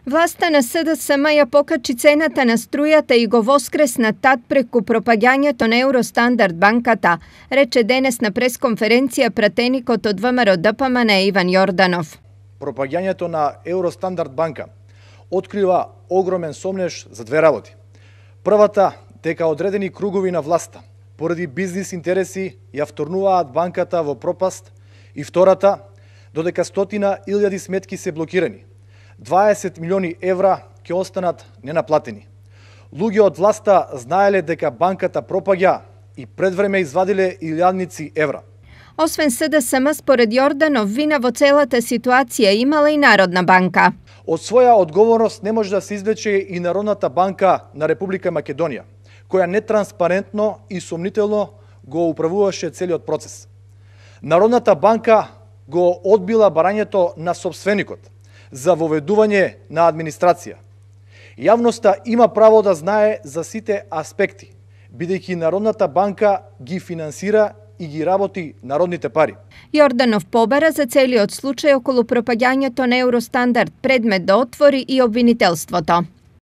Власта на СДСМ ја покачи цената на струјата и го воскресна тад преку пропагањето на Евростандард банката, рече денес на пресконференција пратеникот од ВМРО ДПМН Иван Јорданов. Пропагањето на Евростандард банка открива огромен сомнеж за две работи. Првата, дека одредени кругови на власта поради бизнис интереси ја вторнуваат банката во пропаст, и втората, додека стотина илјади сметки се блокирани, 20 милиони евра ќе останат ненаплатени. Луѓе од власта знаеле дека банката пропаѓа и пред време извадиле илјадници евра. Освен СДСМ, според Јорданов, вина во целата ситуација имала и Народна банка. Од своја одговорност не може да се извлече и Народната банка на Република Македонија, која нетранспарентно и сомнително го управуваше целиот процес. Народната банка го одбила барањето на собственикот за воведување на администрација. Јавноста има право да знае за сите аспекти, бидејќи Народната банка ги финансира и ги работи народните пари. Јорданов побара за целиот случај околу пропагањето на Евростандард предмет да отвори и обвинителството.